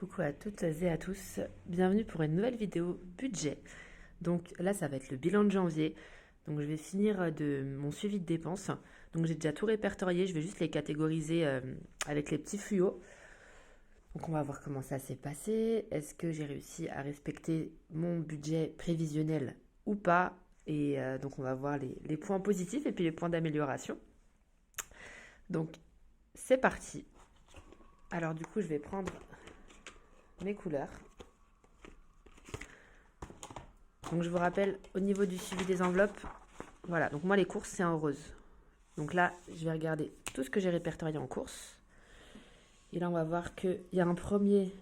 Coucou à toutes et à tous, bienvenue pour une nouvelle vidéo budget. Donc là ça va être le bilan de janvier, donc je vais finir de mon suivi de dépenses. Donc j'ai déjà tout répertorié, je vais juste les catégoriser avec les petits fluos. Donc on va voir comment ça s'est passé, est-ce que j'ai réussi à respecter mon budget prévisionnel ou pas. Et donc on va voir les points positifs et puis les points d'amélioration. Donc c'est parti. Alors du coup je vais prendre mes couleurs. Donc je vous rappelle, au niveau du suivi des enveloppes, voilà, donc moi les courses c'est en rose. Donc là, je vais regarder tout ce que j'ai répertorié en courses. Et là, on va voir qu'il y a un premier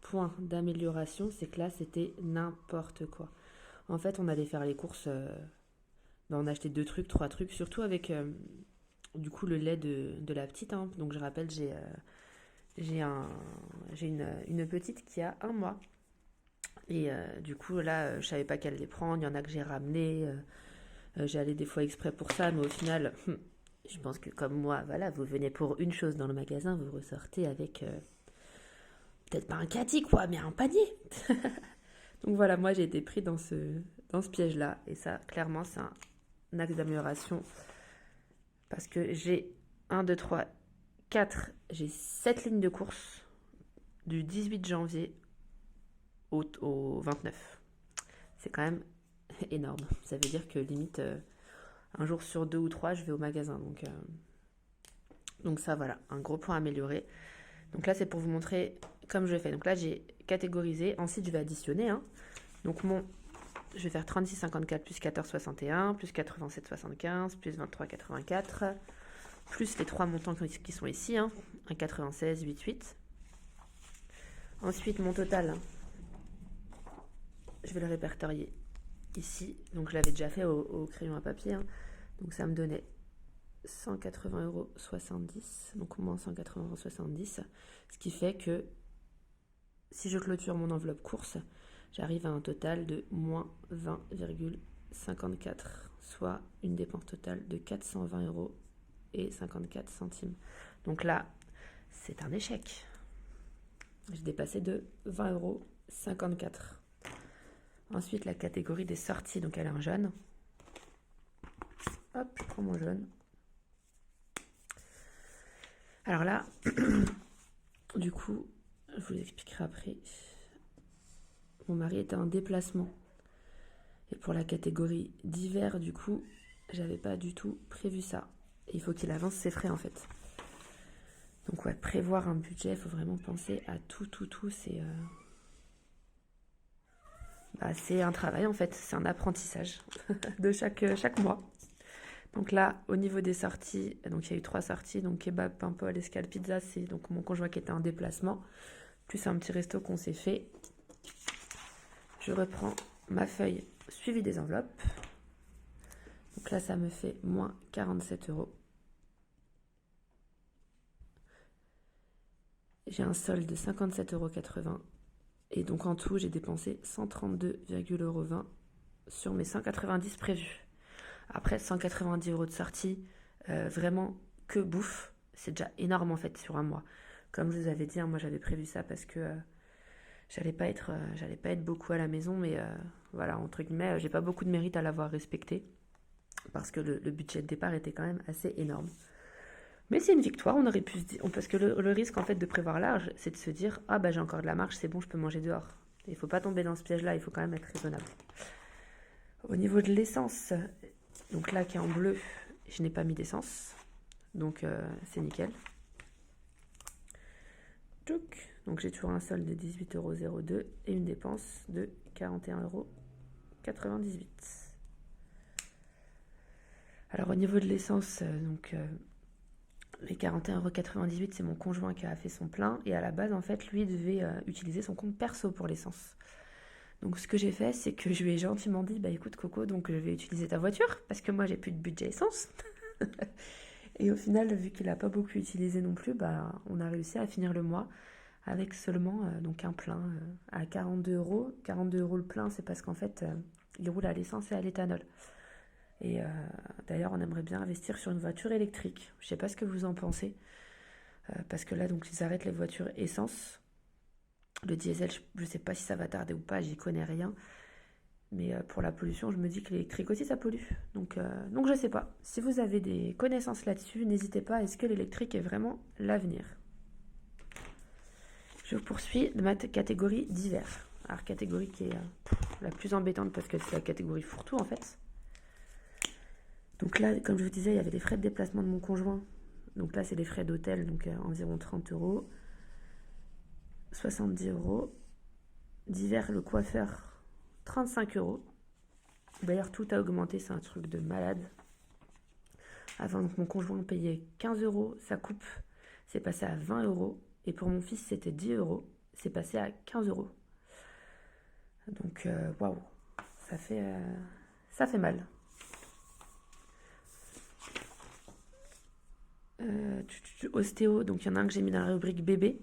point d'amélioration, c'est que là, c'était n'importe quoi. En fait, on allait faire les courses, on a acheté 2 trucs, 3 trucs, surtout avec du coup le lait de la petite. Hein. Donc je rappelle, j'ai une petite qui a 1 mois. Et du coup, là, je savais pas qu'elle les prendre. Il y en a que j'ai ramené. J'allais des fois exprès pour ça, mais au final, je pense que comme moi, voilà, vous venez pour une chose dans le magasin, vous ressortez avec peut-être pas un caddie, quoi, mais un panier. Donc voilà, moi j'ai été pris dans ce piège-là. Et ça, clairement, c'est un axe d'amélioration. Parce que j'ai 1, 2, 3, 4, j'ai 7 lignes de course du 18 janvier au 29. C'est quand même énorme. Ça veut dire que limite, un jour sur 2 ou 3, je vais au magasin. Donc ça, voilà, un gros point amélioré. Donc là, c'est pour vous montrer comme je l'ai fait. Donc là, j'ai catégorisé. Ensuite, je vais additionner. Hein. Donc je vais faire 36,54 plus 14,61 plus 87,75 plus 23,84 plus les 3 montants qui sont ici. Hein. 1,96, 8,8. Ensuite, mon total, je vais le répertorier ici. Donc je l'avais déjà fait au crayon à papier. Hein. Donc ça me donnait 180,70 €, donc moins 180,70 €, ce qui fait que si je clôture mon enveloppe course, j'arrive à un total de moins 20,54 €, soit une dépense totale de 420,54 €. Donc là, c'est un échec. J'ai dépassé de 20,54 €. Ensuite, la catégorie des sorties, donc elle est en jaune. Hop, je prends mon jaune. Alors là, du coup, je vous expliquerai après. Mon mari était en déplacement. Et pour la catégorie d'hiver, du coup, j'avais pas du tout prévu ça. Et il faut qu'il avance ses frais en fait. Donc ouais, prévoir un budget, il faut vraiment penser à tout. C'est un travail en fait, c'est un apprentissage de chaque mois. Donc là, au niveau des sorties, donc il y a eu 3 sorties, donc kebab, pain pol, escale pizza, c'est donc mon conjoint qui était en déplacement, plus un petit resto qu'on s'est fait. Je reprends ma feuille suivi des enveloppes. Donc là, ça me fait moins 47 €. J'ai un solde de 57,80 €. Et donc en tout, j'ai dépensé 132,20 € sur mes 190 prévus. Après, 190 € de sortie, vraiment que bouffe, c'est déjà énorme en fait sur un mois. Comme je vous avais dit, hein, moi j'avais prévu ça parce que j'allais pas être beaucoup à la maison, mais voilà, entre guillemets, j'ai pas beaucoup de mérite à l'avoir respecté parce que le budget de départ était quand même assez énorme. Mais c'est une victoire, on aurait pu se dire, parce que le risque en fait de prévoir large, c'est de se dire ah bah j'ai encore de la marge, c'est bon, je peux manger dehors. Il faut pas tomber dans ce piège-là, il faut quand même être raisonnable. Au niveau de l'essence, donc là qui est en bleu, je n'ai pas mis d'essence, donc c'est nickel. Donc j'ai toujours un solde de 18,02 € et une dépense de 41,98 €. Alors au niveau de l'essence, donc les 41,98 €, c'est mon conjoint qui a fait son plein et à la base en fait lui devait utiliser son compte perso pour l'essence. Donc ce que j'ai fait, c'est que je lui ai gentiment dit bah écoute Coco, donc je vais utiliser ta voiture parce que moi j'ai plus de budget essence. Et au final, vu qu'il n'a pas beaucoup utilisé non plus, bah on a réussi à finir le mois avec seulement donc un plein à 42 €. 42 € le plein, c'est parce qu'en fait il roule à l'essence et à l'éthanol. Et d'ailleurs, on aimerait bien investir sur une voiture électrique. Je ne sais pas ce que vous en pensez. Parce que là, donc, ils arrêtent les voitures essence. Le diesel, je sais pas si ça va tarder ou pas, j'y connais rien. Mais pour la pollution, je me dis que l'électrique aussi, ça pollue. Donc je sais pas. Si vous avez des connaissances là-dessus, n'hésitez pas. Est-ce que l'électrique est vraiment l'avenir? Je poursuis de ma catégorie divers. Alors, catégorie qui est la plus embêtante parce que c'est la catégorie fourre-tout en fait. Donc là, comme je vous disais, il y avait les frais de déplacement de mon conjoint. Donc là, c'est les frais d'hôtel, donc environ 30 euros. 70 euros. Divers, le coiffeur, 35 euros. D'ailleurs, tout a augmenté, c'est un truc de malade. Avant, donc, mon conjoint payait 15 euros, sa coupe, c'est passé à 20 euros. Et pour mon fils, c'était 10 euros, c'est passé à 15 euros. Donc, waouh, ça fait mal. Ostéo, donc il y en a un que j'ai mis dans la rubrique bébé,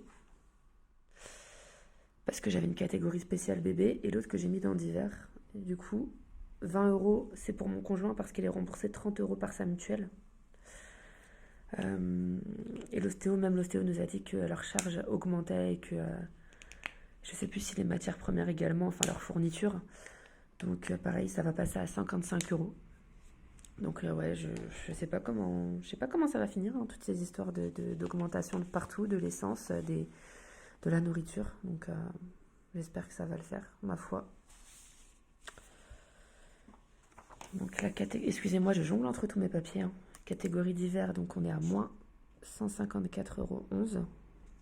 parce que j'avais une catégorie spéciale bébé, et l'autre que j'ai mis dans divers. Et du coup, 20 euros, c'est pour mon conjoint parce qu'il est remboursé 30 euros par sa mutuelle. Et l'ostéo nous a dit que leur charge augmentait et que je sais plus si les matières premières également, enfin leur fourniture. Donc pareil, ça va passer à 55 euros. Donc ouais, je sais pas comment ça va finir, hein, toutes ces histoires d'augmentation de partout, de l'essence, de la nourriture. Donc j'espère que ça va le faire, ma foi. Donc excusez-moi, je jongle entre tous mes papiers. Hein. Catégorie d'hiver, donc on est à moins 154,11 euros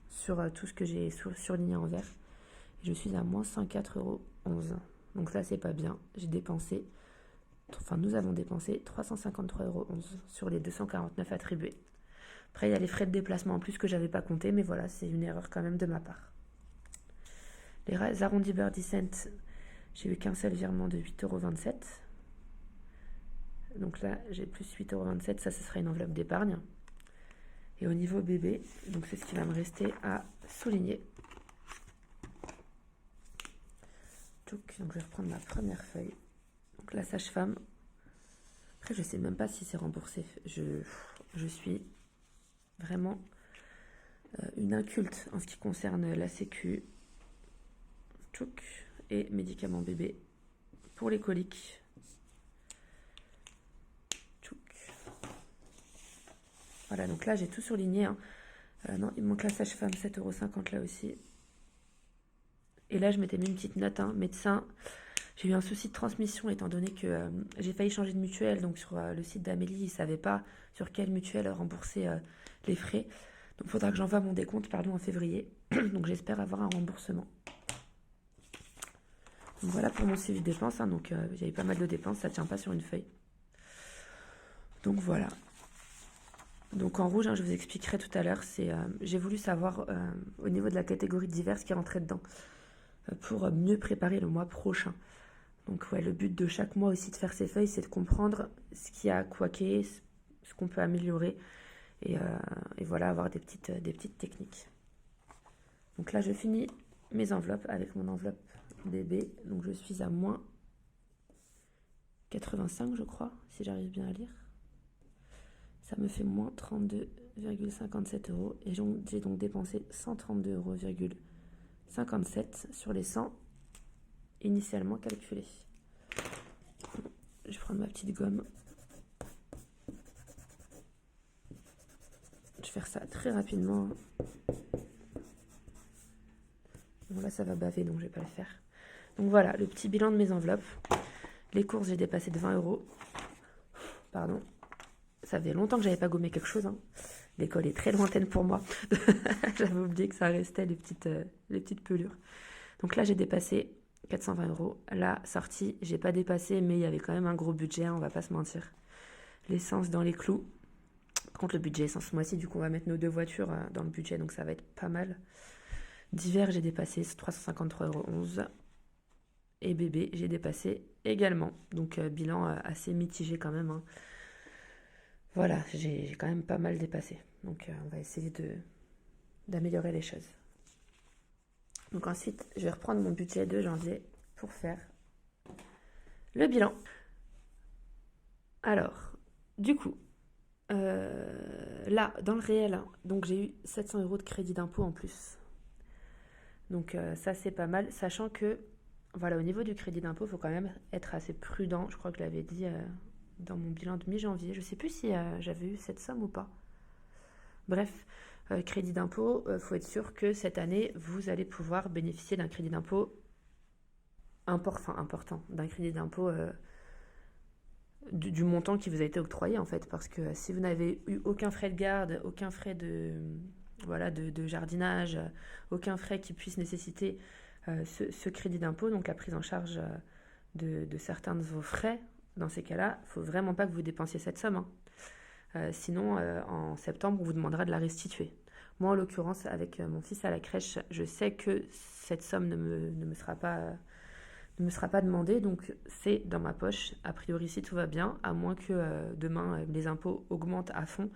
sur tout ce que j'ai surligné en vert. Et je suis à moins 104,11 euros. Donc là, c'est pas bien. Nous avons dépensé 353,11 euros sur les 249 attribués. Après, il y a les frais de déplacement en plus que j'avais pas compté, mais voilà, c'est une erreur quand même de ma part. Les arrondis Birdie Cent, j'ai eu qu'un seul virement de 8,27 euros. Donc là, j'ai plus 8,27 euros, ça, ce sera une enveloppe d'épargne. Et au niveau bébé, donc c'est ce qui va me rester à souligner. Donc je vais reprendre ma première feuille. Donc la sage-femme. Après, je sais même pas si c'est remboursé. Je suis vraiment une inculte en ce qui concerne la sécu. Et médicaments bébé pour les coliques. Voilà, donc là j'ai tout surligné. Hein. Non, il manque la sage-femme, 7,50 € là aussi. Et là je m'étais mis une petite note, hein. Médecin. J'ai eu un souci de transmission étant donné que j'ai failli changer de mutuelle. Donc sur le site d'Amélie, ils ne savaient pas sur quelle mutuelle rembourser les frais. Donc il faudra que j'envoie mon décompte en février. Donc j'espère avoir un remboursement. Donc voilà pour mon suivi de dépenses. Hein. Donc il y avait pas mal de dépenses, ça ne tient pas sur une feuille. Donc voilà. Donc en rouge, hein, je vous expliquerai tout à l'heure, j'ai voulu savoir au niveau de la catégorie diverses qui rentrait dedans pour mieux préparer le mois prochain. Donc ouais, le but de chaque mois aussi de faire ces feuilles, c'est de comprendre ce qui a couaqué, ce qu'on peut améliorer et voilà, avoir des petites techniques. Donc là, je finis mes enveloppes avec mon enveloppe bébé. Donc je suis à moins 85, je crois, si j'arrive bien à lire. Ça me fait moins 32,57 € et j'ai donc dépensé 132,57 € sur les 100 initialement calculés. Je vais prendre ma petite gomme. Je vais faire ça très rapidement. Bon là ça va baver donc je vais pas le faire. Donc voilà, le petit bilan de mes enveloppes. Les courses, j'ai dépassé de 20 €. Pardon. Ça faisait longtemps que j'avais pas gommé quelque chose. Hein. L'école est très lointaine pour moi. J'avais oublié que ça restait les petites pelures. Donc là, j'ai dépassé 420 €. La sortie, j'ai pas dépassé, mais il y avait quand même un gros budget, hein, on va pas se mentir. L'essence dans les clous. Par contre, le budget essence ce mois-ci, du coup, on va mettre nos 2 voitures dans le budget, donc ça va être pas mal. D'hiver, j'ai dépassé 353,11 €. Et bébé, j'ai dépassé également. Donc, bilan assez mitigé quand même. Hein. Voilà, j'ai quand même pas mal dépassé. Donc on va essayer d'améliorer les choses. Donc ensuite, je vais reprendre mon budget de janvier pour faire le bilan. Alors, du coup, là, dans le réel, donc j'ai eu 700 € de crédit d'impôt en plus. Donc ça, c'est pas mal, sachant que, voilà, au niveau du crédit d'impôt, il faut quand même être assez prudent. Je crois que je l'avais dit dans mon bilan de mi-janvier. Je sais plus si j'avais eu cette somme ou pas. Bref, crédit d'impôt, il faut être sûr que cette année, vous allez pouvoir bénéficier d'un crédit d'impôt important, d'un crédit d'impôt du montant qui vous a été octroyé en fait. Parce que si vous n'avez eu aucun frais de garde, aucun frais de jardinage, aucun frais qui puisse nécessiter ce crédit d'impôt, donc la prise en charge de certains de vos frais, dans ces cas-là, il ne faut vraiment pas que vous dépensiez cette somme, hein. Sinon, en septembre, on vous demandera de la restituer. Moi, en l'occurrence, avec mon fils à la crèche, je sais que cette somme ne me sera pas demandée, donc c'est dans ma poche. A priori, si tout va bien, à moins que demain, les impôts augmentent à fond.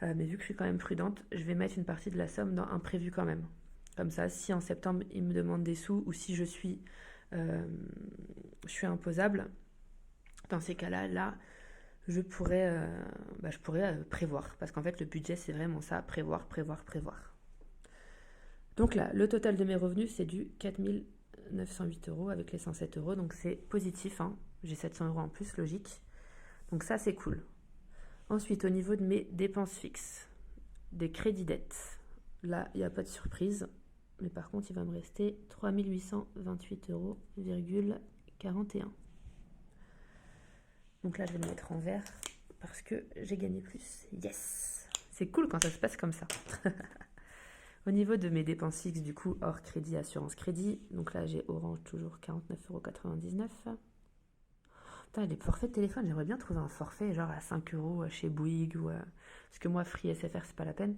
Mais vu que je suis quand même prudente, je vais mettre une partie de la somme dans imprévu quand même. Comme ça, si en septembre, ils me demandent des sous ou si je suis imposable, dans ces cas-là, je pourrais prévoir. Parce qu'en fait, le budget, c'est vraiment ça, prévoir. Donc là, le total de mes revenus, c'est du 4 908 € avec les 107 €. Donc c'est positif, hein. J'ai 700 € en plus, logique. Donc ça, c'est cool. Ensuite, au niveau de mes dépenses fixes, des crédits dettes, là, il n'y a pas de surprise. Mais par contre, il va me rester 3 828,41 €. Donc là, je vais le mettre en vert parce que j'ai gagné plus. Yes! C'est cool quand ça se passe comme ça. Au niveau de mes dépenses fixes, du coup, hors crédit, assurance crédit. Donc là, j'ai Orange toujours 49,99 €. Putain, les forfaits de téléphone, j'aimerais bien trouver un forfait genre à 5 € chez Bouygues ou parce que moi, Free SFR, c'est pas la peine.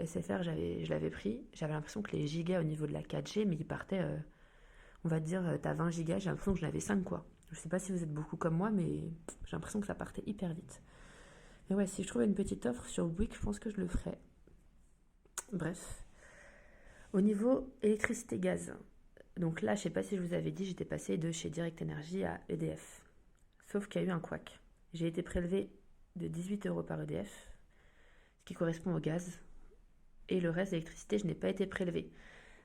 SFR, je l'avais pris. J'avais l'impression que les gigas au niveau de la 4G, mais ils partaient, on va dire, t'as 20 gigas, j'ai l'impression que j'en avais 5, quoi. Je sais pas si vous êtes beaucoup comme moi, mais j'ai l'impression que ça partait hyper vite. Mais ouais, si je trouvais une petite offre sur Bouygues, je pense que je le ferais. Bref. Au niveau électricité-gaz, donc là, je sais pas si je vous avais dit, j'étais passée de chez Direct Energy à EDF. Sauf qu'il y a eu un couac. J'ai été prélevée de 18 € par EDF, ce qui correspond au gaz. Et le reste d'électricité, je n'ai pas été prélevée.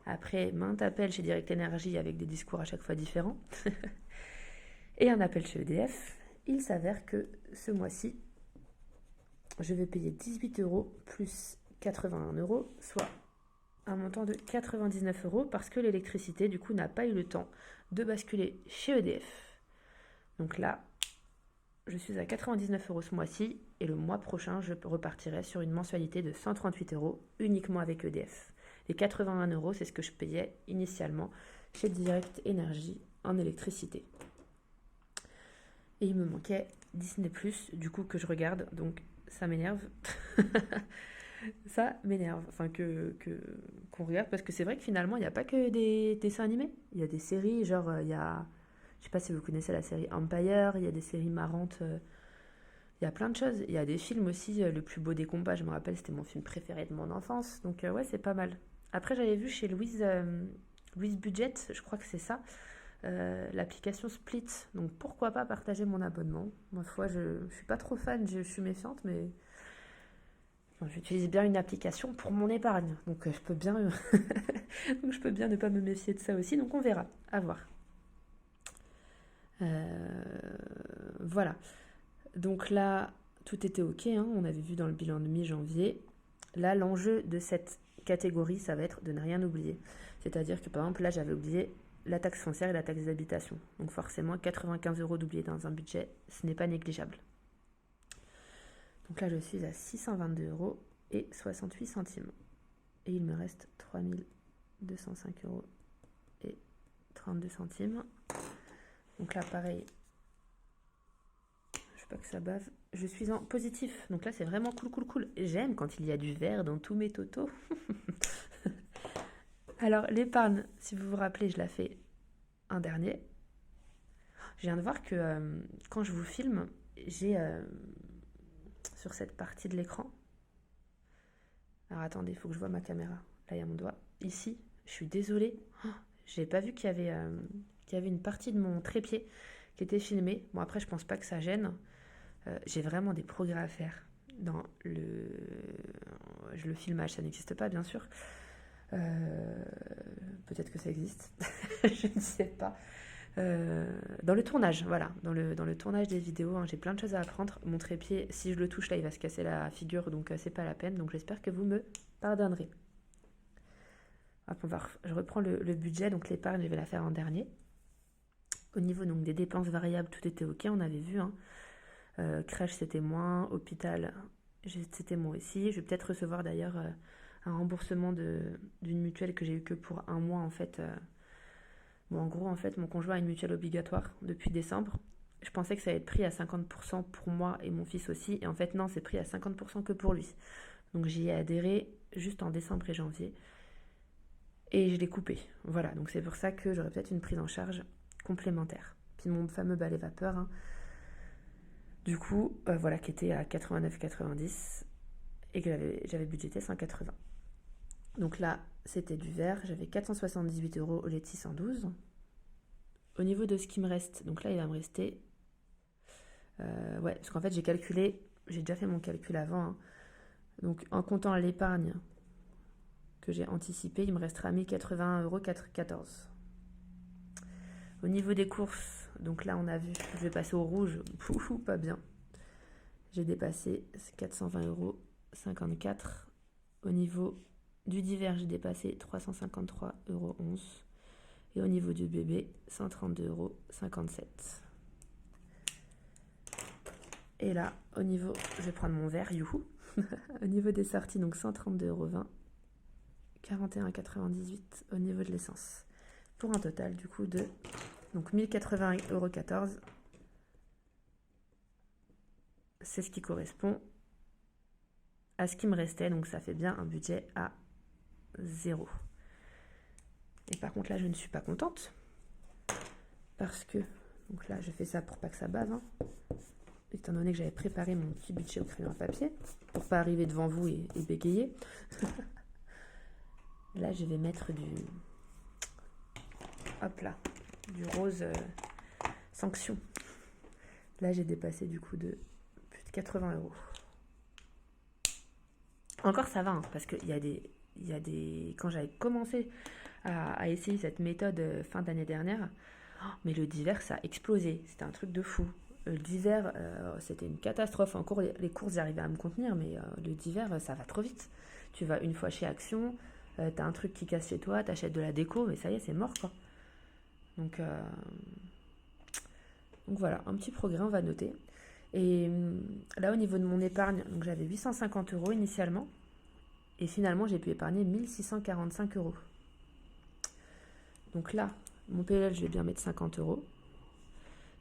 Après, maintes appels chez Direct Energy avec des discours à chaque fois différents. Et un appel chez EDF. Il s'avère que ce mois-ci, je vais payer 18 € plus 81 €, soit un montant de 99 € parce que l'électricité, du coup, n'a pas eu le temps de basculer chez EDF. Donc là, je suis à 99 € ce mois-ci et le mois prochain, je repartirai sur une mensualité de 138 € uniquement avec EDF. Les 81 €, c'est ce que je payais initialement chez Direct Energy en électricité. Et il me manquait Disney+, du coup, que je regarde, donc ça m'énerve. Ça m'énerve, enfin qu'on regarde, parce que c'est vrai que finalement, il n'y a pas que des dessins animés. Il y a des séries, genre, il y a, je sais pas si vous connaissez la série Empire, il y a des séries marrantes, il y a plein de choses. Il y a des films aussi, Le plus beau des combats, je me rappelle, c'était mon film préféré de mon enfance, donc ouais, c'est pas mal. Après, j'avais vu chez Louise Budget, je crois que c'est ça, l'application Split, donc pourquoi pas partager mon abonnement. Ma foi, je suis pas trop fan, je suis méfiante, mais bon, j'utilise bien une application pour mon épargne, donc je peux bien donc je peux bien ne pas me méfier de ça aussi, donc on verra, à voir. Voilà, donc là tout était ok, hein, on avait vu dans le bilan de mi-janvier. Là, l'enjeu de cette catégorie, ça va être de ne rien oublier, c'est-à-dire que par exemple là j'avais oublié la taxe foncière et la taxe d'habitation. Donc forcément, 95 € d'oublier dans un budget, ce n'est pas négligeable. Donc là, je suis à 622 € et 68 centimes. Et il me reste 3205 € et 32 centimes. Donc là, pareil, je veux pas que ça bave. Je suis en positif. Donc là, c'est vraiment cool. J'aime quand il y a du vert dans tous mes totaux. Alors, l'épargne, si vous vous rappelez, je la fais un dernier. Je viens de voir que quand je vous filme, j'ai sur cette partie de l'écran. Alors attendez, il faut que je vois ma caméra. Là, il y a mon doigt. Ici, je suis désolée. J'ai pas vu qu'il y avait une partie de mon trépied qui était filmée. Bon, après, je pense pas que ça gêne. J'ai vraiment des progrès à faire dans le filmage. Ça n'existe pas, bien sûr. Peut-être que ça existe, je ne sais pas. Dans le tournage, voilà, dans le tournage des vidéos, hein, j'ai plein de choses à apprendre. Mon trépied, si je le touche là, il va se casser la figure, donc c'est pas la peine. Donc j'espère que vous me pardonnerez. Hop, je reprends le budget, donc l'épargne, je vais la faire en dernier. Au niveau donc, des dépenses variables, tout était ok, on avait vu. Hein. Crèche, c'était moins. Hôpital, c'était moins aussi. Je vais peut-être recevoir d'ailleurs un remboursement d'une mutuelle que j'ai eu que pour un mois en fait. Bon, en gros, en fait, mon conjoint a une mutuelle obligatoire depuis décembre. Je pensais que ça allait être pris à 50% pour moi et mon fils aussi. Et en fait, non, c'est pris à 50% que pour lui. Donc j'y ai adhéré juste en décembre et janvier. Et je l'ai coupé. Voilà, donc c'est pour ça que j'aurais peut-être une prise en charge complémentaire. Puis mon fameux balai vapeur, hein, du coup, voilà, qui était à 89,90 et que j'avais budgété 180. Donc là, c'était du vert, j'avais 478 € au lieu de 612. Au niveau de ce qui me reste, donc là, il va me rester... ouais, parce qu'en fait, j'ai calculé, j'ai déjà fait mon calcul avant, hein. Donc en comptant l'épargne que j'ai anticipée, il me restera 1081,14 €. Au niveau des courses, donc là, on a vu, je vais passer au rouge, pas bien. J'ai dépassé 420,54 €. Au niveau du divers, j'ai dépassé 353,11 €. Et au niveau du bébé, 132,57 €. Et là, au niveau, je vais prendre mon verre, youhou. Au niveau des sorties, donc 132,20 €, 41,98 € au niveau de l'essence. Pour un total du coup de donc 1080,14 €. C'est ce qui correspond à ce qui me restait. Donc ça fait bien un budget à 0. Et par contre là, je ne suis pas contente. Parce que, donc là, je fais ça pour pas que ça bave. Hein. Étant donné que j'avais préparé mon petit budget au crayon à papier. Pour pas arriver devant vous et bégayer. Là, je vais mettre du... Hop là. Du rose sanction. Là, j'ai dépassé du coup de plus de 80 €. Encore ça va, hein, parce qu'il y a des... Quand j'avais commencé à essayer cette méthode fin d'année dernière, mais le divers, ça a explosé. C'était un truc de fou. Le divers, c'était une catastrophe. En cours, les courses, j'arrivais à me contenir, mais le divers, ça va trop vite. Tu vas une fois chez Action, t'as un truc qui casse chez toi, t'achètes de la déco, mais ça y est, c'est mort, quoi. Donc voilà, un petit progrès, on va noter. Et là, au niveau de mon épargne, donc j'avais 850 € initialement. Et finalement, j'ai pu épargner 1645 €. Donc là, mon PLL, je vais bien mettre 50 €.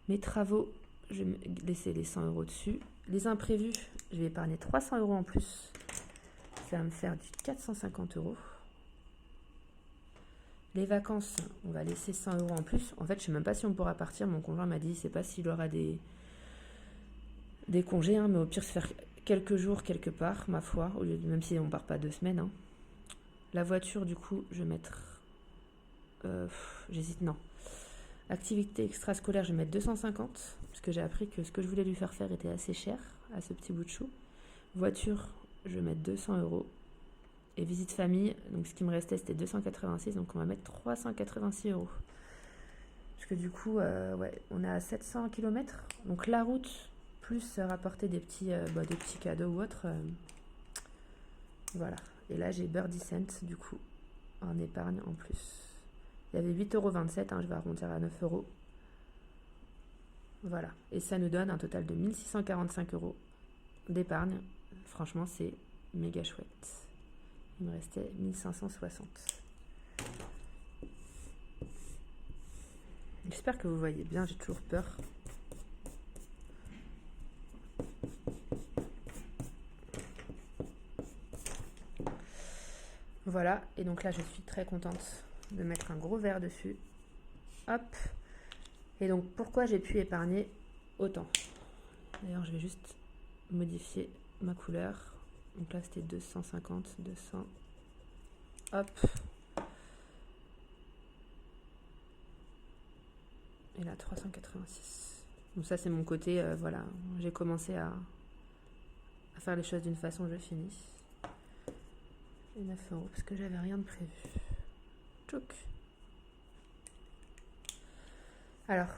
Mes travaux, je vais laisser les 100 € dessus. Les imprévus, je vais épargner 300 € en plus. Ça va me faire du 450 €. Les vacances, on va laisser 100 € en plus. En fait, je ne sais même pas si on pourra partir. Mon conjoint m'a dit, je ne sais pas s'il aura des congés, hein, mais au pire, se faire quelques jours quelque part, ma foi, au lieu de, même si on ne part pas 2 semaines. Hein. La voiture, du coup, je vais mettre... j'hésite, non. Activité extrascolaire, je vais mettre 250, parce que j'ai appris que ce que je voulais lui faire faire était assez cher à ce petit bout de chou. Voiture, je vais mettre 200 €. Et visite famille, donc ce qui me restait c'était 286, donc on va mettre 386 €. Parce que du coup, ouais, on est à 700 km. Donc la route, plus rapporter des petits cadeaux ou autres. Voilà. Et là, j'ai Birdie Cent, du coup, en épargne en plus. Il y avait 8,27 €, hein, je vais arrondir à 9 €. Voilà. Et ça nous donne un total de 1645 € d'épargne. Franchement, c'est méga chouette. Il me restait 1560. J'espère que vous voyez bien, j'ai toujours peur. Voilà, et donc là je suis très contente de mettre un gros verre dessus. Hop. Et donc pourquoi j'ai pu épargner autant? D'ailleurs je vais juste modifier ma couleur. Donc là c'était 250, 200. Hop. Et là 386. Donc ça c'est mon côté, voilà, j'ai commencé à faire les choses d'une façon, je finis. Et 9 euros parce que j'avais rien de prévu. Tchouk. Alors,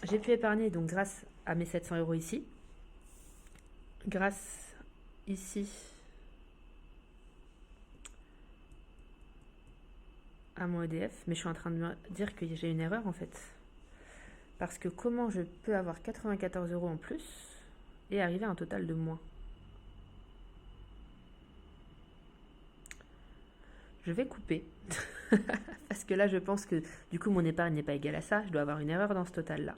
j'ai pu épargner donc grâce à mes 700 euros ici. Grâce ici à mon EDF. Mais je suis en train de me dire que j'ai une erreur en fait. Parce que comment je peux avoir 94 euros en plus et arriver à un total de moins? Je vais couper. Parce que là, je pense que du coup, mon épargne n'est pas égale à ça. Je dois avoir une erreur dans ce total-là.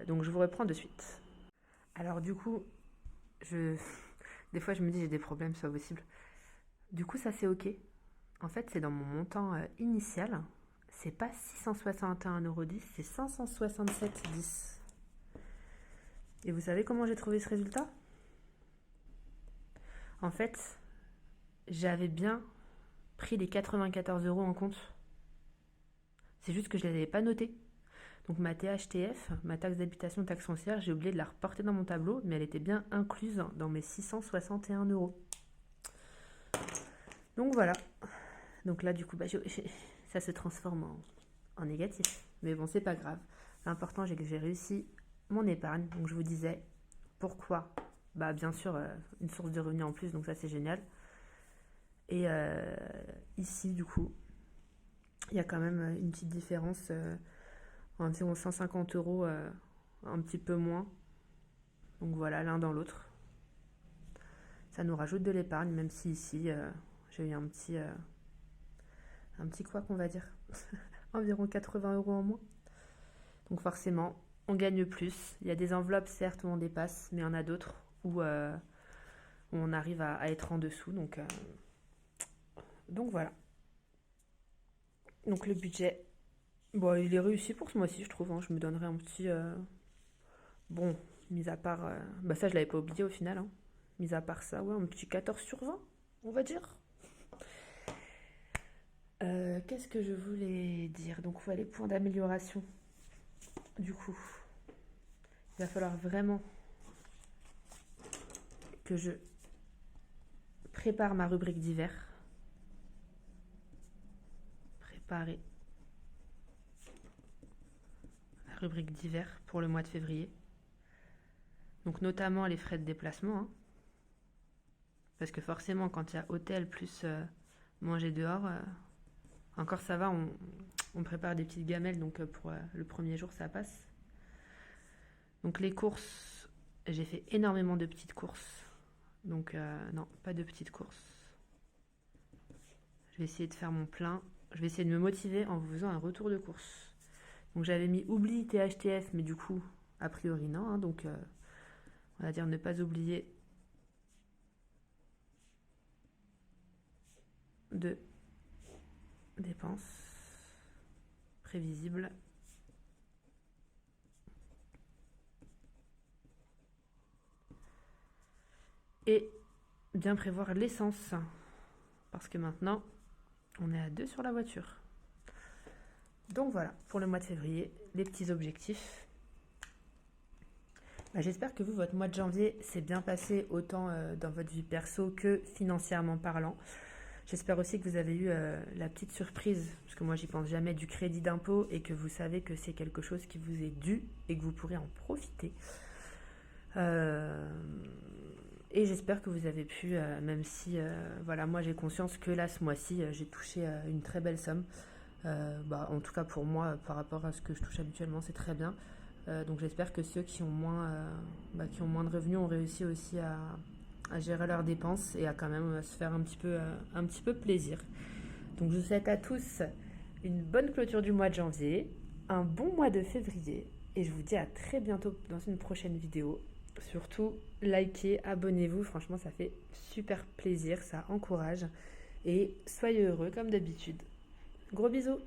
Donc, je vous reprends de suite. Alors, du coup, des fois, je me dis j'ai des problèmes, c'est pas possible. Du coup, ça, c'est OK. En fait, c'est dans mon montant initial. C'est pas 661,10 €, c'est 567,10 €. Et vous savez comment j'ai trouvé ce résultat? En fait, j'avais bien pris les 94 euros en compte. C'est juste que je ne les avais pas notés. Donc ma THTF, ma taxe d'habitation, taxe foncière, j'ai oublié de la reporter dans mon tableau, mais elle était bien incluse dans mes 661 euros. Donc voilà. Donc là, du coup, ça se transforme en négatif. Mais bon, c'est pas grave. L'important, c'est que j'ai réussi mon épargne. Donc je vous disais, pourquoi? Bah bien sûr, une source de revenus en plus, donc ça c'est génial. Et ici, du coup, il y a quand même une petite différence, environ 150 euros, un petit peu moins. Donc voilà, l'un dans l'autre. Ça nous rajoute de l'épargne, même si ici, j'ai eu un petit quoi qu'on va dire, environ 80 euros en moins. Donc forcément, on gagne plus. Il y a des enveloppes, certes, où on dépasse, mais il y en a d'autres où on arrive à être en dessous. Donc voilà. Donc le budget, bon, il est réussi pour ce mois-ci, je trouve. Hein. Je me donnerai un petit... Bon, mis à part... ça, je l'avais pas oublié au final. Hein. Mis à part ça, ouais, un petit 14 sur 20, on va dire. Qu'est-ce que je voulais dire? Donc, les points d'amélioration. Du coup, il va falloir vraiment que je prépare ma rubrique d'hiver. Préparer la rubrique d'hiver pour le mois de février. Donc, notamment les frais de déplacement. Hein. Parce que forcément, quand il y a hôtel plus manger dehors, encore ça va, on prépare des petites gamelles, donc pour le premier jour, ça passe. Donc les courses, j'ai fait énormément de petites courses. Donc non, pas de petites courses. Je vais essayer de faire mon plein. Je vais essayer de me motiver en vous faisant un retour de course. Donc j'avais mis oublie THTF, mais du coup, a priori non. Hein, donc on va dire ne pas oublier de dépenses prévisibles. Et bien prévoir l'essence. Parce que maintenant, on est à 2 sur la voiture. Donc voilà, pour le mois de février, les petits objectifs. J'espère que vous, votre mois de janvier s'est bien passé autant dans votre vie perso que financièrement parlant. J'espère aussi que vous avez eu la petite surprise, parce que moi j'y pense jamais, du crédit d'impôt et que vous savez que c'est quelque chose qui vous est dû et que vous pourrez en profiter. Et j'espère que vous avez pu, même si moi j'ai conscience que là ce mois-ci j'ai touché une très belle somme. En tout cas pour moi, par rapport à ce que je touche habituellement, c'est très bien. Donc j'espère que ceux qui ont moins de revenus ont réussi aussi à gérer leurs dépenses et à quand même se faire un petit peu plaisir. Donc je vous souhaite à tous une bonne clôture du mois de janvier, un bon mois de février et je vous dis à très bientôt dans une prochaine vidéo. Surtout, likez, abonnez-vous, franchement ça fait super plaisir, ça encourage et soyez heureux comme d'habitude. Gros bisous!